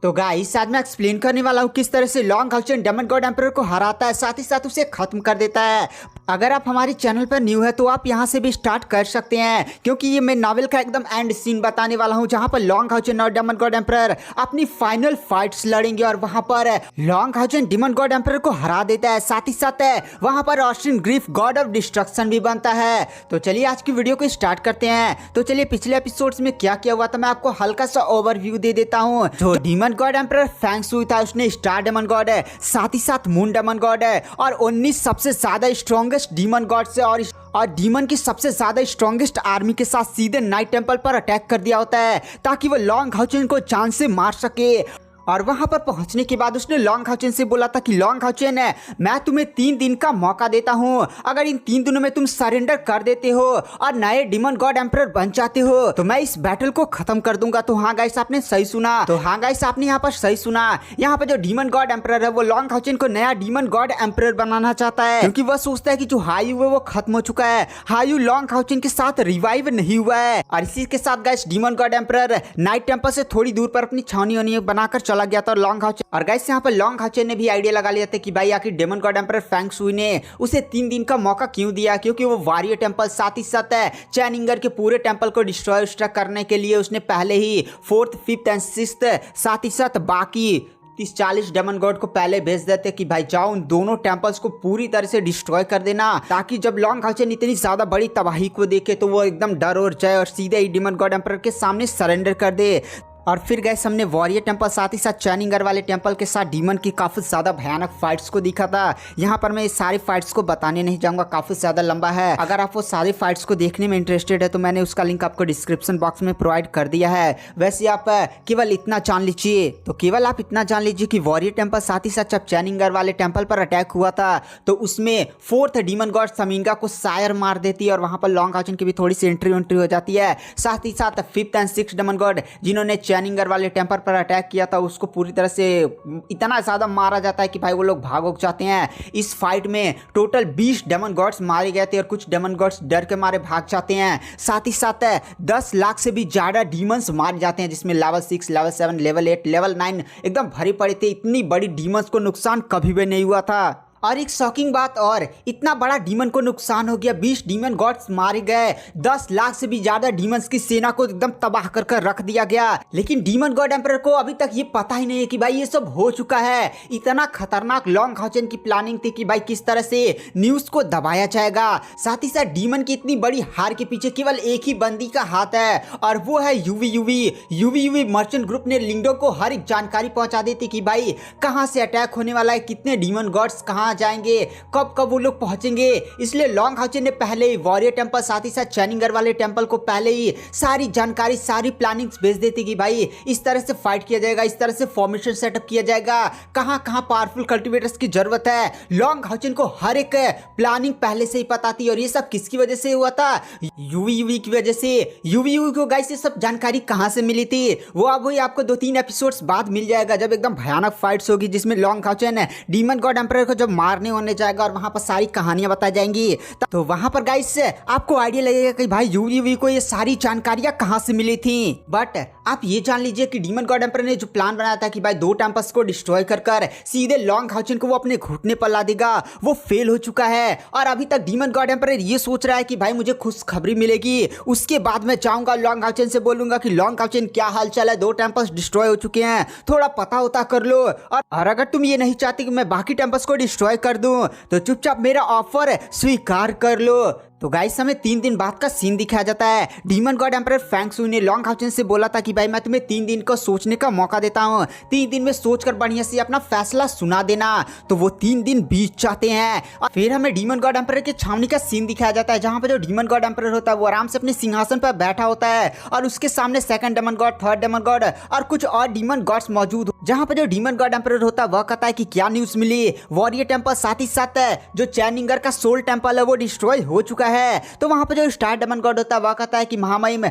तो गाइस आज मैं एक्सप्लेन करने वाला हूँ किस तरह से Long Haochen Demon God Emperor को हराता है, साथ ही साथ उसे खत्म कर देता है। अगर आप हमारे चैनल पर न्यू है तो आप यहाँ से भी स्टार्ट कर सकते हैं, क्योंकि ये मैं नॉवेल का एकदम एंड सीन बताने वाला हूँ जहाँ पर लॉन्ग हाउचेन और डेमन गॉड एम्परर अपनी फाइनल फाइट्स लड़ेंगे और वहाँ पर Long Haochen Demon God Emperor को हरा देता है। साथ ही साथ वहाँ पर Austin Griff God of Destruction भी बनता है। तो चलिए आज की वीडियो को स्टार्ट करते हैं। तो चलिए पिछले एपिसोड्स में क्या क्या हुआ था मैं आपको हल्का सा ओवरव्यू दे देता हूँ। जो डेमन गॉड एम्परर फैंग सुई था उसने स्टार डेमन गॉड है, साथ ही साथ मून डेमन गॉड है और 19 सबसे ज्यादा स्ट्रॉन्गेस्ट डीमन गॉड से और डीमन की सबसे ज्यादा स्ट्रॉन्गेस्ट आर्मी के साथ सीधे नाइट टेंपल पर अटैक कर दिया होता है ताकि वो लॉन्ग हाउचेन को जान से मार सके। और वहां पर पहुंचने के बाद उसने लॉन्ग हाउचेन से बोला था कि लॉन्ग हाउचेन है, मैं तुम्हें 3 दिन का मौका देता हूं, अगर इन 3 दिनों में तुम सरेंडर कर देते हो और नए डीमन गॉड एम्परर बन जाते हो तो मैं इस बैटल को खत्म कर दूंगा। तो हाँ गाइस आपने सही सुना, आपने यहाँ पर सही सुना। यहाँ पर जो डीमन गॉड एम्परर है वो लॉन्ग हाउचेन को नया डीमन गॉड एम्परर बनाना चाहता है, क्योंकि वह सोचता है कि जो हायू है वो खत्म हो चुका है, हायू लॉन्ग हाउचेन के साथ रिवाइव नहीं हुआ है। और इसी के साथ guys demon God emperor night temple से थोड़ी दूर पर अपनी छावनी बनाकर चला गया था लॉन्ग हाउचेन। और गाइस यहाँ पर लॉन्ग हाउचेन ने भी आइडिया लगा लिया था कि भाई आखिर डेमन गॉड एम्परर फैंग सुई ने उसे 3 दिन का मौका क्यों दिया, क्योंकि वो वॉरियर टेंपल साथ ही साथ चैनिंगर के पूरे टेंपल को डिस्ट्रॉय करने के लिए उसने पहले ही 4th 5th एंड 6th साथ ही साथ बाकी 30-40 डेमन गॉड को पहले भेज देते कि भाई जाओ उन दोनों टेंपल्स को पूरी तरह से डिस्ट्रॉय कर देना, ताकि जब लॉन्ग हाउचेन इतनी ज्यादा बड़ी तबाही को देखे तो वो एकदम डर और जाए और सीधे ही डेमन गॉड एम्परर के सामने सरेंडर कर दे। और फिर गैस हमने वॉरियर टेंपल साथ ही साथ चैनिंगर वाले टेंपल के साथ डीमन की काफ़ी ज़्यादा भयानक फाइट्स को दिखा था। यहाँ पर मैं इस सारी फाइट्स को बताने नहीं जाऊँगा, काफ़ी ज़्यादा लंबा है। अगर आप वो सारी फाइट्स को देखने में इंटरेस्टेड है तो मैंने उसका लिंक आपको डिस्क्रिप्शन बॉक्स में प्रोवाइड कर दिया है। वैसे आप केवल इतना जान लीजिए, तो केवल आप इतना जान लीजिए कि वॉरियर टेंपल साथ ही साथ जब चैनिंगर वाले टेंपल पर अटैक हुआ था तो उसमें 4th डीमन गॉड समिंगा को सायर मार देती है और वहाँ पर लॉन्ग हाउचेन की भी थोड़ी सी एंट्री हो जाती है। साथ ही साथ 5th and 6th Demon God जिन्होंने चैनिंगर वाले टेंपल पर अटैक किया था उसको पूरी तरह से इतना ज्यादा मारा जाता है कि भाई वो लोग भाग जाते हैं। इस फाइट में टोटल 20 डेमन गॉड्स मारे गए थे और कुछ डेमन गॉड्स डर के मारे भाग जाते हैं। साथ ही साथ 10 लाख से भी ज्यादा डीमंस मारे जाते हैं, जिसमें लेवल 6, लेवल 7, लेवल 8, लेवल 9 एकदम भरे पड़े थे। इतनी बड़ी डीमंस को नुकसान कभी भी नहीं हुआ था। और एक शॉकिंग बात और, इतना बड़ा डीमन को नुकसान हो गया, 20 डीमन गॉड्स मारे गए, 10 लाख से भी ज्यादा डीमंस की सेना को एकदम तबाह कर रख दिया गया। लेकिन डीमन गॉड एम्परर को अभी तक ये पता ही नहीं है कि भाई ये सब हो चुका है। इतना खतरनाक लॉन्ग हाउचेन की प्लानिंग थी कि भाई किस तरह से न्यूज को दबाया जाएगा। साथ ही साथ डीमन की इतनी बड़ी हार के पीछे केवल एक ही बंदी का हाथ है और वो है यूवी मर्चेंट ग्रुप ने लिंगडो को हर एक जानकारी पहुंचा दी थी कि भाई कहां से अटैक होने वाला है, कितने डीमन गॉड्स कहां जाएंगे, कब वो लोग पहुंचेंगे। इसलिए लॉन्ग हाउचेन ने पहले ही वॉरियर टेंपल साथ ही साथ चैनिंगर वाले टेंपल को पहले ही सारी जानकारी, सारी प्लानिंग्स भेज देती कि भाई इस तरह से फाइट किया जाएगा, इस तरह से फॉर्मेशन सेटअप किया जाएगा, कहां कहां पावरफुल कल्टीवेटर्स की जरूरत है। लॉन्ग हाउचेन को हर एक प्लानिंग पहले से ही पता थी और ये सब किसकी वजह से हुआ था, यूवी की वजह से। यूवी को गाइस ये सब जानकारी कहां से मिली थी वो अब वही आपको 2-3 एपिसोड्स बाद मिल जाएगा, जब एकदम भयानक फाइट्स होगी जिसमें long Haochen demon God Emperor को जब मारने होने जाएगा और वहां पर सारी कहानियां बताई जाएंगी। तो वहां पर गाइस आपको आइडिया लगेगा कि भाई यूवी को ये सारी जानकारियां कहां से मिली थी। बट आप ये जान लीजिए कि डीमन गॉड एम्परर ने जो प्लान बनाया था कि भाई 2 टेंपल्स को डिस्ट्रॉय कर सीधे लॉन्ग हाउचेन को वो अपने घुटने पर ला देगा, वो फेल हो चुका है। और अभी तक डीमन गॉड एम्परर ये सोच रहा है कि भाई मुझे खुशखबरी मिलेगी, उसके बाद मैं जाऊंगा लॉन्ग हाउचेन से बोलूंगा कि लॉन्ग हाउचेन क्या हालचाल है, 2 टेंपल्स डिस्ट्रॉय हो चुके हैं, थोड़ा पता होता कर लो। और अगर तुम ये नहीं चाहती कि मैं बाकी टेंपल्स को डिस्ट्रॉय कर दूं तो चुपचाप मेरा ऑफर स्वीकार कर लो। तो गाइस हमें 3 दिन बाद का सीन दिखाया जाता है। डीमन गॉड एम्परर फैंग सुई ने लॉन्ग हाउचेन से बोला था कि भाई मैं तुम्हें 3 दिन को सोचने का मौका देता हूँ, 3 दिन में सोचकर बढ़िया से अपना फैसला सुना देना। तो वो 3 दिन बीत जाते हैं और फिर हमें डीमन गॉड एम्परर के छावनी का सीन दिखाया जाता है, जहाँ पे जो डीमन गॉड एम्परर होता है वो आराम से अपने सिंहासन पर बैठा होता है और उसके सामने 2nd Demon God, 3rd daemon God और कुछ और डीमन गॉड्स मौजूद। जहाँ पे जो डीमन गॉड एम्परर होता है वह कहता है कि क्या न्यूज मिली, वॉरियर टेंपल साथ ही साथ जो चैनिंगर का सोल टेंपल है वो डिस्ट्रॉय हो चुका है। तो वहाँ पे जो स्टार डेमन गॉड होता है वह कहता है कि महामहिम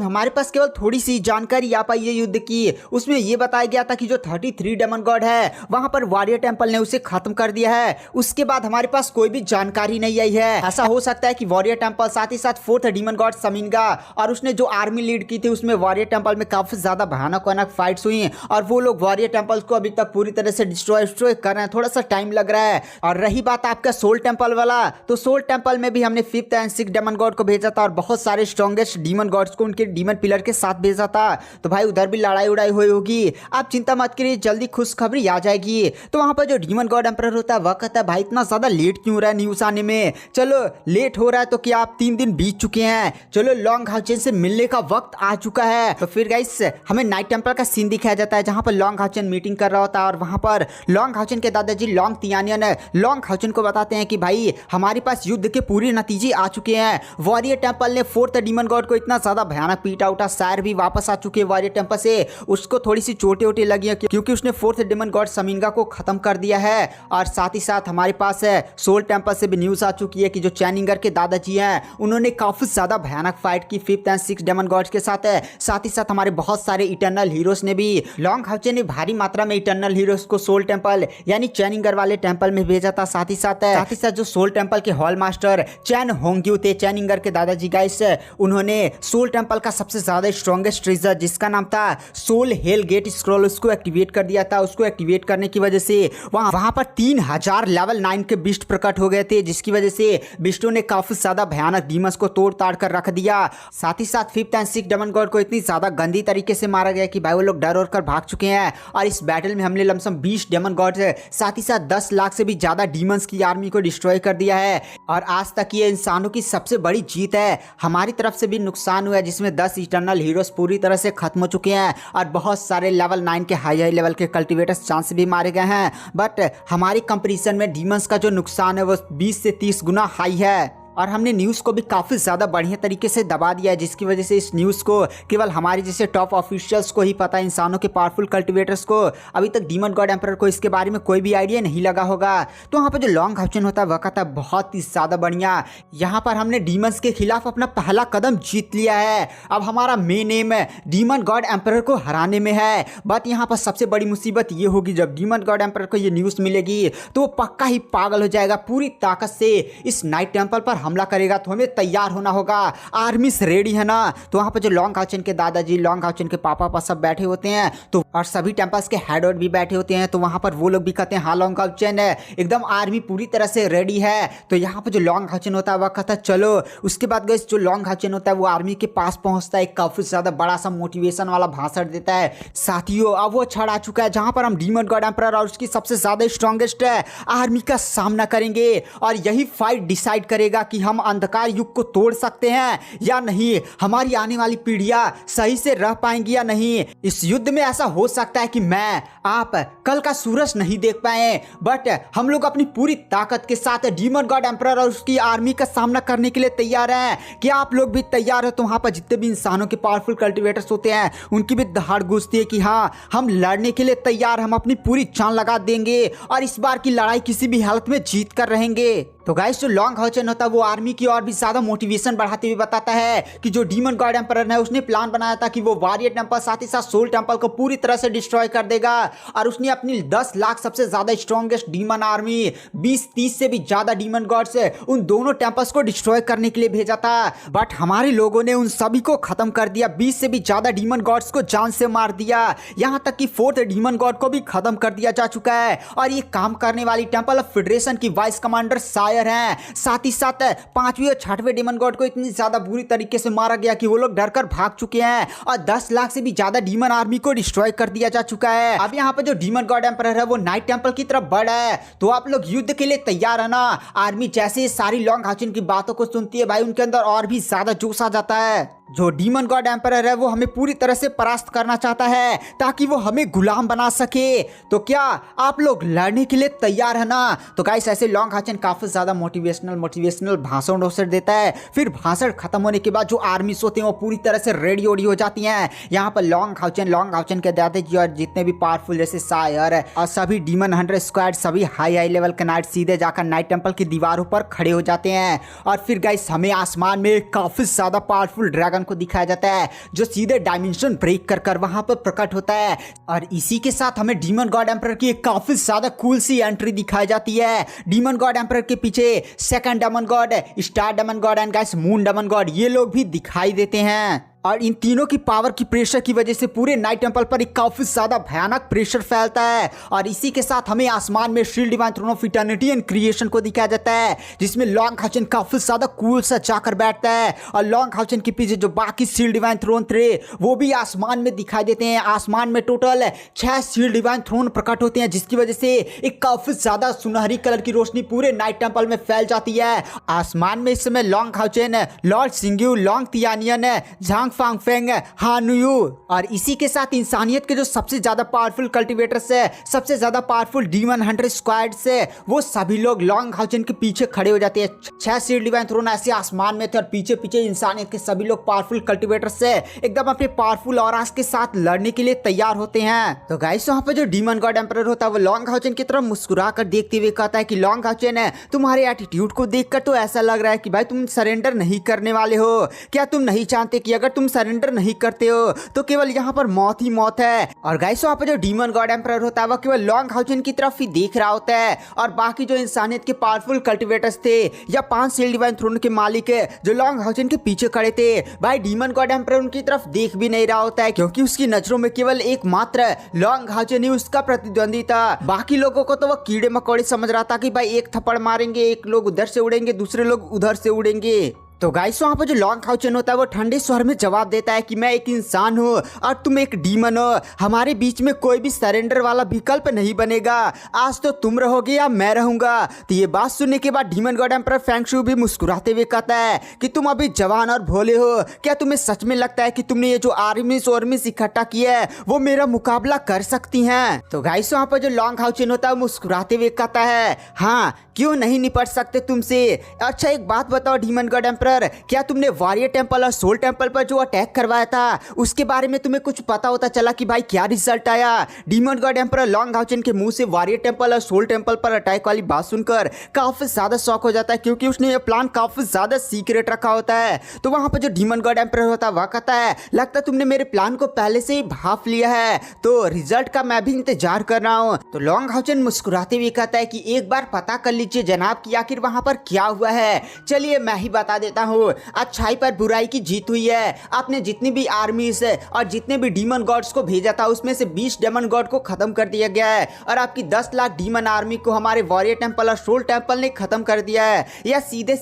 हमारे पास केवल थोड़ी सी जानकारी आ पाई है युद्ध की, उसमें यह बताया गया था कि जो 33 डेमन गॉड है वहां पर वॉरियर टेंपल ने उसे खत्म कर दिया है, उसके बाद हमारे पास कोई भी जानकारी नहीं आई है। ऐसा हो सकता है कि वॉरियर टेंपल साथ ही साथ 4th डीमन गॉड समिंगा और उसने जो आर्मी लीड की थी उसमें वॉरियर टेंपल में काफी ज्यादा भयानक फाइट्स हुई और वो लोग वॉरियर टेम्पल्स को अभी तक पूरी तरह से डिस्ट्रॉय कर रहे हैं, थोड़ा सा टाइम लग रहा है। और रही बात आपका सोल टेम्पल वाला, तो सोल टेम्पल में भी हमने 5th and 6th Demon God को भेजा था और बहुत सारे स्ट्रॉन्गेस्ट डीमन गॉड्स को उनके डीमन पिलर के साथ भेजा था। तो भाई उधर भी लड़ाई उड़ाई हुई होगी, आप चिंता मत करिए, जल्दी खुशखबरी आ जाएगी। तो वहां पर जो डीमन गॉड एम्परर होता है वह कहता है भाई इतना ज्यादा लेट क्यों हो रहा है न्यूज आने में, चलो लेट हो रहा है तो क्या आप 3 दिन बीत चुके हैं, चलो लॉन्ग हाउचेन से मिलने का वक्त आ चुका है। तो फिर गाइस हमें नाइट टेम्पल का सीन दिखाया जाता है जहां पर लॉन्ग हाउचेन मीटिंग कर रहा होता है और वहां पर लॉन्ग हाउचेन के दादाजी लॉन्ग तियानियन लॉन्ग हाउचेन को बताते हैं कि भाई हमारे पास युद्ध के पूरे नतीजे आ चुके हैं। वॉरियर टेम्पल ने 4th डीमन गॉड को इतना ज्यादा भयानक पीटा उठा, सायर भी वापस आ चुके हैं वॉरियर टेम्पल से, उसको थोड़ी सी चोटें वोटें लगी हैं क्योंकि उसने 4th डीमन गॉड समिंगा को खत्म कर दिया है। और साथ ही साथ हमारे पास सोल टेम्पल से भी न्यूज आ चुकी है कि जो चैनिंगर के दादाजी हैं उन्होंने काफी ज्यादा भयानक फाइट की 5th and 6th daemon God's के साथ है। साथ ही साथ हमारे बहुत सारे इटर्नल हीरोज ने भी, लॉन्ग हाउचेन ने भारी मात्रा में इटर्नल हीरोज को सोल टेम्पल यानी चैनिंगर वाले टेम्पल में भेजा था। साथ ही साथ जो सोल टेम्पल के हॉल मास्टर चैन होंग्यू थे, चैनिंगर के दादाजी गाइस, उन्होंने सोल टेम्पल का सबसे ज्यादा स्ट्रॉन्गेस्ट ट्रेजर जिसका नाम था सोल हेल गेट स्क्रॉल उसको एक्टिवेट कर दिया था। उसको एक्टिवेट करने की वजह से वहां पर 3000 लेवल 9 के बिस्ट प्रकट हो गए थे, जिसकी वजह से बिस्टों ने काफी ज्यादा भयानक डीमंस को तोड़ ताड़ कर रख दिया। साथ ही साथ 5th and 6th Demon God को इतनी ज्यादा गंदी तरीके से मारा गया कि भाई वो लोग डर और कर भाग चुके हैं। और इस बैटल में हमने लमसम 20 डेमन गॉड साथ ही साथ 10 लाख से भी ज्यादा डीमंस की आर्मी को डिस्ट्रॉय कर दिया है। और आज तक ये इंसानों की सबसे बड़ी जीत है। हमारी तरफ से भी नुकसान हुआ है जिसमें 10 इटर्नल हीरोज पूरी तरह से खत्म हो चुके हैं और बहुत सारे लेवल 9 के हाई लेवल के कल्टिवेटर्स चांस भी मारे गए हैं। बट हमारी कंपैरिजन में डीमंस का जो नुकसान है वो 20 से 30 गुना हाई है। और हमने न्यूज़ को भी काफ़ी ज़्यादा बढ़िया तरीके से दबा दिया है, जिसकी वजह से इस न्यूज़ को केवल हमारे जैसे टॉप ऑफिशियल्स को ही पता है, इंसानों के पावरफुल कल्टिवेटर्स को अभी तक डीमन गॉड एम्परर को इसके बारे में कोई भी आइडिया नहीं लगा होगा। तो वहाँ पर जो लॉन्ग हाउचेन होता है वह कहता है बहुत ही ज़्यादा बढ़िया, यहाँ पर हमने डीमंस के खिलाफ अपना पहला कदम जीत लिया है। अब हमारा main M demon God Emperor को हराने में है। बट यहाँ पर सबसे बड़ी मुसीबत ये होगी जब डीमन गॉड एम्परर को ये न्यूज़ मिलेगी तो वो पक्का ही पागल हो जाएगा, पूरी ताकत से इस नाइट टेम्पल पर हमला करेगा। तो हमें तैयार होना होगा, आर्मीज रेडी है ना। तो वहाँ पर जो लॉन्ग हाउचेन के दादाजी, लॉन्ग हाउचेन के पापा सब बैठे होते हैं, तो और सभी टेम्पल्स के हेड भी बैठे होते हैं। तो वहाँ पर वो लोग भी कहते हैं हाँ लॉन्ग हाउचेन है एकदम आर्मी पूरी तरह से रेडी है। तो यहाँ पर जो लॉन्ग हाउचेन होता है वह कहता है चलो। उसके बाद गाइस जो लॉन्ग हाउचेन होता है वो आर्मी के पास पहुँचता है, काफी ज्यादा बड़ा सा मोटिवेशन वाला भाषण देता है। साथियों अब वो क्षण आ चुका है जहाँ पर हम डीमन गॉड एम्परर और उसकी सबसे ज्यादा स्ट्रॉन्गेस्ट आर्मी का सामना करेंगे और यही फाइट डिसाइड करेगा कि हम अंधकार युग को तोड़ सकते हैं या नहीं, हमारी आने वाली पीढ़ियां सही से रह पाएंगी या नहीं। इस युद्ध में ऐसा हो सकता है कि मैं आप कल का सूरज नहीं देख पाए, बट हम लोग अपनी पूरी ताकत के साथ डीमन गॉड एम्परर और उसकी आर्मी का सामना करने के लिए तैयार हैं। क्या आप लोग भी तैयार हो? तो वहां पर जितने भी इंसानों के पावरफुल कल्टिवेटर्स होते हैं उनकी भी दहाड़ गूंजती है कि हाँ हम लड़ने के लिए तैयार, हम अपनी पूरी जान लगा देंगे और इस बार की लड़ाई किसी भी हालत में जीत कर रहेंगे। तो गाइस जो लॉन्ग हाउचेन होता है वो आर्मी की और भी ज्यादा मोटिवेशन बढ़ाते हुए बताता है कि जो डीमन गॉड एम्परर है उसने प्लान बनाया था कि वो वॉरियर टेम्पल साथ ही साथ सोल टेम्पल को पूरी तरह से डिस्ट्रॉय कर देगा और उसने अपनी 10 लाख सबसे ज्यादा स्ट्रॉन्गेस्ट डीमन आर्मी 20-30 से भी ज्यादा डीमन गॉड्स उन दोनों टेम्पल्स को डिस्ट्रॉय करने के लिए भेजा था। बट हमारे लोगों ने उन सभी को खत्म कर दिया, 20 से भी ज्यादा डीमन गॉड्स को जान से मार दिया, यहाँ तक कि 4th डीमन गॉड को भी खत्म कर दिया जा चुका है। और ये काम करने वाली टेम्पल ऑफ फेडरेशन की वाइस कमांडर सायर हैं। साथ ही साथ 5वीं और 6वें डीमन गॉड को इतनी ज्यादा बुरी तरीके से मारा गया कि वो लोग डरकर भाग चुके हैं और 10 लाख से भी ज्यादा डीमन आर्मी को डिस्ट्रॉय कर दिया जा चुका है। अब यहाँ पर जो डीमन गॉड एम्परर है वो नाइट टेम्पल की तरफ बढ़ है। तो आप लोग युद्ध के लिए तैयार है ना? आर्मी जैसे सारी लॉन्ग हाउचेन की बातों को सुनती है भाई उनके अंदर और भी ज्यादा जोश आ जाता है। जो डीमन गॉड एम्परर है वो हमें पूरी तरह से परास्त करना चाहता है ताकि वो हमें गुलाम बना सके। तो क्या आप लोग लड़ने के लिए तैयार है ना? तो गाइस ऐसे लॉन्ग हाउचेन काफी ज्यादा मोटिवेशनल भाषण देता है। फिर भाषण खत्म होने के बाद जो आर्मीज होते हैं वो पूरी तरह से रेडी हो जाती हैं। यहाँ पर लॉन्ग हाउचेन के दादाजी और जितने भी पावरफुल जैसे सायर और सभी डीमन हंटर स्क्वाड, सभी हाई लेवल के नाइट सीधे जाकर नाइट टेम्पल की दीवारों पर खड़े हो जाते हैं। और फिर गाइस हमें आसमान में काफी ज्यादा पावरफुल ड्रैगन को दिखाया जाता है जो सीधे डायमेंशन ब्रेक कर वहां पर प्रकट होता है। और इसी के साथ हमें डीमन गॉड एम्परर की एक काफी ज्यादा कूल सी एंट्री दिखाई जाती है। डीमन गॉड एम्परर के पीछे 2nd Demon God, Star Demon God and guys Moon Demon God ये लोग भी दिखाई देते हैं। और इन तीनों की पावर की प्रेशर की वजह से पूरे नाइट टेंपल पर एक काफी ज्यादा भयानक प्रेशर फैलता है। और इसी के साथ हमें आसमान में shield Divine Throne of Eternity and Creation को दिखाया जाता है, जिसमें लॉन्ग हाउचन काफी ज्यादा कूल सा जाकर बैठता है। और लॉन्ग हाउचन के पीछे जो बाकी शील्ड डिवाइन थ्रोन थे वो भी आसमान में दिखाई देते हैं। आसमान में टोटल 6 शील्ड डिवाइन थ्रोन प्रकट होते हैं, जिसकी वजह से एक काफी ज्यादा सुनहरी कलर की रोशनी पूरे नाइट टेंपल में फैल जाती है। आसमान में इस समय लॉन्ग हाउचन, लॉर्ड सिंग्यू, लॉन्ग तियानियन, झांग फांगफेंग, हानुयू और इसी के साथ इंसानियत के जो सबसे ज्यादा पावरफुल कल्टिवेटर्स है, सबसे ज्यादा पावरफुल डीमन हंटर स्क्वाड से वो सभी लोग लॉन्ग हाउचन के पीछे खड़े हो जाते हैं। 6 शील्ड डिवाइन थ्रोन ऐसे आसमान में थे और पीछे पीछे इंसानियत के सभी लोग पावरफुल कल्टिवेटर्स से एकदम अपने पावरफुल ऑरास के साथ लड़ने के लिए तैयार होते हैं। तो गाइस वहां पर जो डीमन गॉड एम्परर होता है वो लॉन्ग हाउचन की तरफ मुस्कुरा कर देखते हुए कहता है कि लॉन्ग हाउचन है, तुम्हारे एटीट्यूड को देखकर तो ऐसा लग रहा है कि भाई तुम सरेंडर नहीं करने वाले हो। क्या तुम नहीं जानते कि अगर तुम सरेंडर नहीं करते हो तो केवल यहाँ पर मौत ही मौत है। और गाइस वहाँ पर जो डीमन गॉड एम्परर होता है वो केवल लॉन्ग हाउचन की तरफ ही देख रहा होता है और बाकी जो इंसानियत के पावरफुल कल्टिवेटर्स थे या 5 शील्ड डिवाइन थ्रोन के मालिक जो लॉन्ग हाउचन के पीछे खड़े थे, भाई डीमन गॉड एम्परर उनकी तरफ देख भी नहीं रहा होता है, क्योंकि उसकी नजरों में केवल एकमात्र लॉन्ग हाउचन ही उसका प्रतिद्वंदी था। बाकी लोगों को तो वो कीड़े मकोड़े समझ रहा था कि भाई एक थप्पड़ मारेंगे, एक लोग उधर से उड़ेंगे, दूसरे लोग उधर से उड़ेंगे। तो गाइस वहाँ पर जो लॉन्ग हाउचन होता है वो ठंडे स्वर में जवाब देता है कि मैं एक इंसान हूँ और तुम एक डीमन हो, हमारे बीच में कोई भी सरेंडर वाला विकल्प नहीं बनेगा। आज तो तुम रहोगे या मैं रहूंगा। तो ये बात सुनने के बाद डीमन गॉड एम्परर फेंगशू भी मुस्कुराते हुए कहता है कि तुम अभी जवान और भोले हो, क्या तुम्हें सच में लगता है कि तुमने ये जो आर्मीज इकट्ठा किया है वो मेरा मुकाबला कर सकती हैं? तो गाइस वहाँ पर जो लॉन्ग हाउचन होता है वो मुस्कुराते हुए कहता है हाँ, क्यों नहीं निपट सकते तुमसे। अच्छा एक बात बताओ डीमन गॉड एम्परर, क्या तुमने वॉरियर टेंपल और सोल टेंपल पर जो अटैक करवाया था उसके बारे में तुम्हें कुछ पता होता चला कि भाई क्या रिजल्ट आया? डीमन गॉड एम्परर लॉन्ग हाउचन के मुंह से वॉरियर टेंपल और सोल टेंपल पर अटैक वाली बात सुनकर काफी ज्यादा शॉक हो जाता है, क्योंकि उसने ये प्लान काफी ज्यादा सीक्रेट रखा होता है। तो वहां पर जो डीमन गॉड एम्परर होता है वह कहता है लगता है तुमने मेरे प्लान को पहले से ही भाप लिया है, तो रिजल्ट का मैं भी इंतजार कर रहा हूँ। तो लॉन्ग हाउचन मुस्कुराते हुए कहता है कि एक बार पता कर लीजिए जनाब कि आखिर वहां पर क्या हुआ है। चलिए मैं ही बता देता हूँ। अच्छाई पर बुराई की जीत हुई है। आपने जितनी भी आर्मीज और जितने भी डीमन गॉड्स को भेजा था उसमें से 20 डेमन गॉड को खत्म कर दिया गया है और आपकी 10 लाख डीमन आर्मी को हमारे वॉरियर टेंपल और सोल टेंपल ने खत्म कर दिया है। या सीधे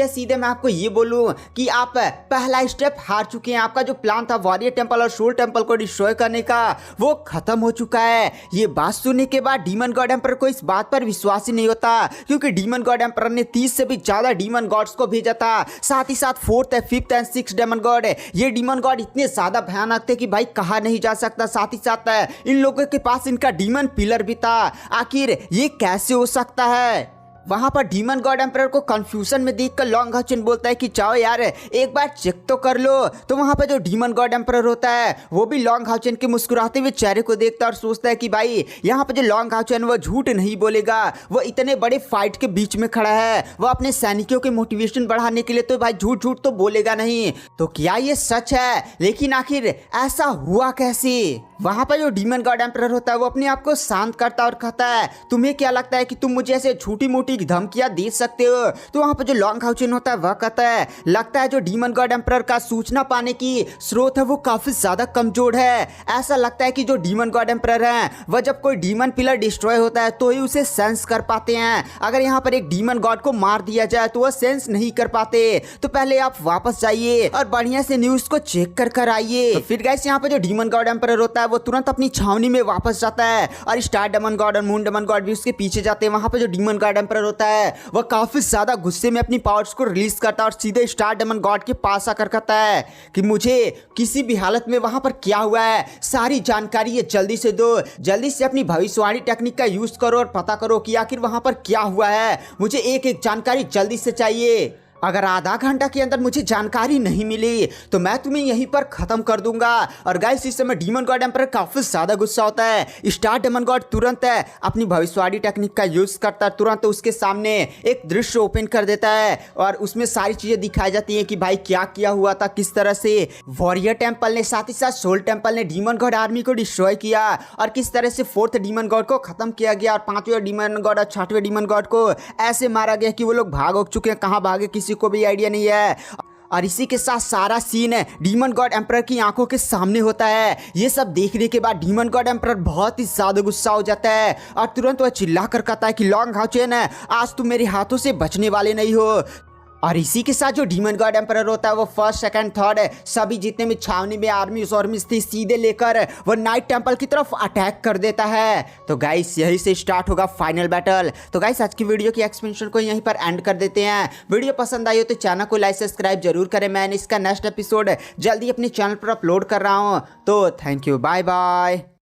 सीधे मैं आपको ये बोलूं कि आप पहला स्टेप हार चुके हैं। आपका जो प्लान था वॉरियर टेंपल और सोल टेंपल को डिस्ट्रॉय करने का वो खत्म हो चुका है। ये बात सुनने के बाद डीमन गॉड एम्परर को इस बात पर विश्वास ही नहीं होता, क्योंकि डीमन गॉड एम्परर ने 30 से भी ज्यादा डीमन गॉड्स को भेजा था, साथ ही साथ 4th, 5th and 6th Demon God. ये डीमन गॉड इतने ज्यादा भयानक थे कि भाई कहा नहीं जा सकता। साथ ही साथ इन लोगों के पास इनका डीमन पिलर भी था। आखिर ये कैसे हो सकता है? वहां पर डीमन गॉड एम्परर को कंफ्यूजन में देखकर लॉन्ग हाउचन बोलता है कि चाहो यार एक बार चेक तो कर लो। तो वहां पर जो डीमन गॉड एम्परर होता है वो भी लॉन्ग हाउचन के मुस्कुराते हुए चेहरे को देखता है और सोचता है कि भाई यहाँ पर जो लॉन्ग हाउचन वो झूठ नहीं बोलेगा। वो इतने बड़े फाइट के बीच में खड़ा है, वो अपने सैनिकों के मोटिवेशन बढ़ाने के लिए तो भाई झूठ तो बोलेगा नहीं। तो क्या ये सच है? लेकिन आखिर ऐसा हुआ कैसे? वहां पर जो डीमन गॉड एम्परर होता है वो अपने आप को शांत करता और कहता है तुम्हें क्या लगता है कि तुम मुझे ऐसे छोटी मोटी धमकियां दे सकते हो? तो वहां पर जो लॉन्ग हाउचन होता है वह कहता है लगता है जो डीमन गॉड एम्परर का सूचना पाने की स्रोत है वो काफी ज्यादा कमजोर है। ऐसा लगता है कि जो डीमन गॉड एम्परर है वह जब कोई डीमन पिलर डिस्ट्रॉय होता है तो ही उसे सेंस कर पाते हैं। अगर यहाँ पर एक डीमन गॉड को मार दिया जाए तो वह सेंस नहीं कर पाते। तो पहले आप वापस जाइए और बढ़िया से न्यूज को चेक कर आइए। तो फिर गाइस यहाँ पर जो डीमन गॉड एम्परर होता है वो तुरंत अपनी छावनी में वापस जाता है और स्टार डेमन गॉड और मून डेमन गॉड भी उसके पीछे जाते हैं। वहां पर जो डीमन गॉड एम्परर होता है वह काफी ज्यादा गुस्से में अपनी पावर्स को रिलीज करता है और सीधे स्टार डेमन गॉड के पास आकर कहता है कि मुझे किसी भी हालत में वहां पर क्या हुआ है सारी जानकारी ये जल्दी से दो। जल्दी से अपनी भविष्यवाणी टेक्निक का यूज करो और पता करो कि आखिर वहां पर क्या हुआ है। मुझे एक एक जानकारी जल्दी से चाहिए। अगर आधा घंटा के अंदर मुझे जानकारी नहीं मिली तो मैं तुम्हें यहीं पर खत्म कर दूंगा। और गाइस इस समय डीमन गॉड एम्परर काफी ज्यादा गुस्सा होता है। स्टार डेमन गॉड तुरंत अपनी भविष्यवाणी टेक्निक का यूज करता है, तुरंत उसके सामने एक दृश्य ओपन कर देता है और उसमें सारी चीजें दिखाई जाती है कि भाई क्या किया हुआ था, किस तरह से वॉरियर टेंपल ने साथ ही साथ सोल टेंपल ने डीमन गॉड आर्मी को डिस्ट्रॉय किया और किस तरह से 4th डीमन गॉड को खत्म किया गया और 5वें डीमन गॉड और 6वें डीमन गॉड को ऐसे मारा गया कि वो लोग भाग चुके हैं। कहाँ भागे किसी को भी आइडिया नहीं है। और इसी के साथ सारा सीन है डीमन गॉड एम्परर की आंखों के सामने होता है। ये सब देखने के बाद डीमन गॉड एम्परर बहुत ही ज्यादा गुस्सा हो जाता है और तुरंत वह चिल्ला कर कहता है कि लॉन्ग हाउचेन है, आज तुम मेरे हाथों से बचने वाले नहीं हो। और इसी के साथ जो डीमन गॉड एम्परर होता है वो फर्स्ट सेकंड थर्ड सभी जितने भी छावनी में आर्मीज थी सीधे लेकर वो नाइट टेंपल की तरफ अटैक कर देता है। तो गाइस यही से स्टार्ट होगा फाइनल बैटल। तो गाइस आज की वीडियो की एक्सप्लेनेशन को यहीं पर एंड कर देते हैं। वीडियो पसंद आई हो तो चैनल को लाइक सब्सक्राइब जरूर करें। मैं इसका नेक्स्ट एपिसोड जल्दी अपने चैनल पर अपलोड कर रहा हूँ। तो थैंक यू, बाय बाय।